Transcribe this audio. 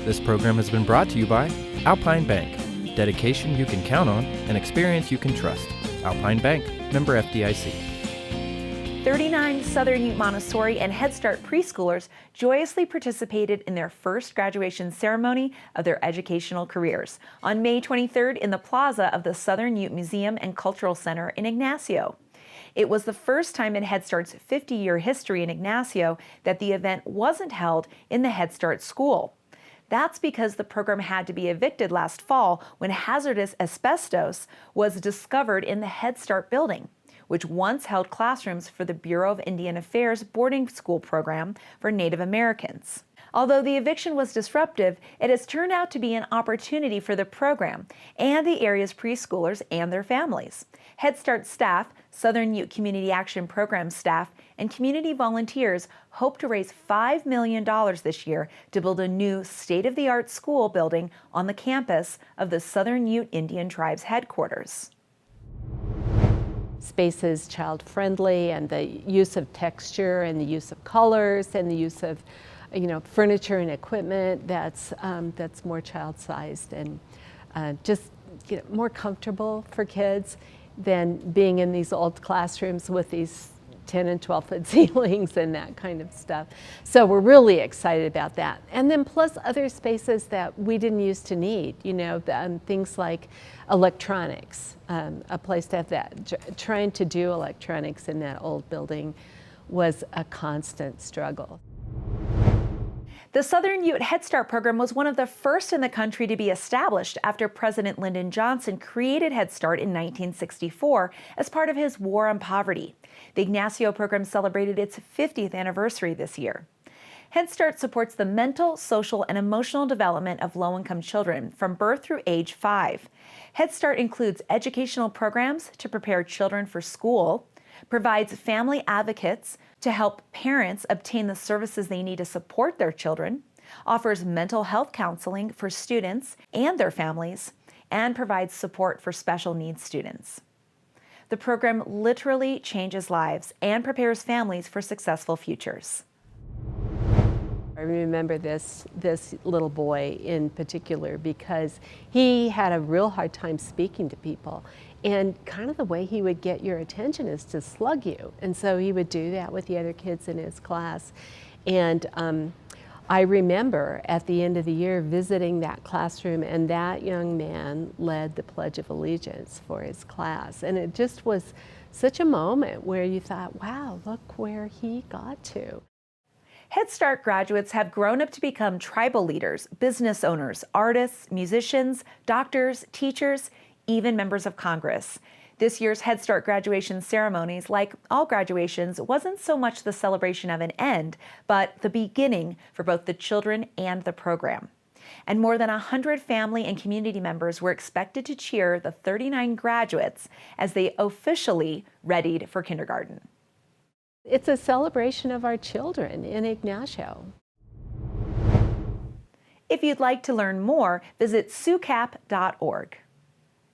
This program has been brought to you by Alpine Bank. Dedication you can count on and experience you can trust. Alpine Bank, member FDIC. 39 Southern Ute Montessori and Head Start preschoolers joyously participated in their first graduation ceremony of their educational careers on May 23rd in the plaza of the Southern Ute Museum and Cultural Center in Ignacio. It was the first time in Head Start's 50-year history in Ignacio that the event wasn't held in the Head Start school. That's because the program had to be evicted last fall when hazardous asbestos was discovered in the Head Start building, which once held classrooms for the Bureau of Indian Affairs boarding school program for Native Americans. Although the eviction was disruptive, it has turned out to be an opportunity for the program and the area's preschoolers and their families. Head Start staff, Southern Ute Community Action Program staff, and community volunteers hope to raise $5 million this year to build a new state-of-the-art school building on the campus of the Southern Ute Indian Tribes headquarters. Space is child-friendly, and the use of texture and the use of colors and the use of furniture and equipment that's more child-sized and just more comfortable for kids than being in these old classrooms with these 10 and 12 foot ceilings and that kind of stuff. So we're really excited about that. And then plus other spaces that we didn't used to need, things like electronics, a place to have that. Trying to do electronics in that old building was a constant struggle. The Southern Ute Head Start program was one of the first in the country to be established after President Lyndon Johnson created Head Start in 1964 as part of his war on poverty. The Ignacio program celebrated its 50th anniversary this year. Head Start supports the mental, social, and emotional development of low-income children from birth through age 5. Head Start includes educational programs to prepare children for school, provides family advocates to help parents obtain the services they need to support their children, offers mental health counseling for students and their families, and provides support for special needs students. The program literally changes lives and prepares families for successful futures. I remember this little boy in particular because he had a real hard time speaking to people. And kind of the way he would get your attention is to slug you. And so he would do that with the other kids in his class. And I remember at the end of the year visiting that classroom, and that young man led the Pledge of Allegiance for his class. And it just was such a moment where you thought, wow, look where he got to. Head Start graduates have grown up to become tribal leaders, business owners, artists, musicians, doctors, teachers, even members of Congress. This year's Head Start graduation ceremonies, like all graduations, wasn't so much the celebration of an end, but the beginning for both the children and the program. And more than 100 family and community members were expected to cheer the 39 graduates as they officially readied for kindergarten. It's a celebration of our children in Ignacio. If you'd like to learn more, visit sucap.org.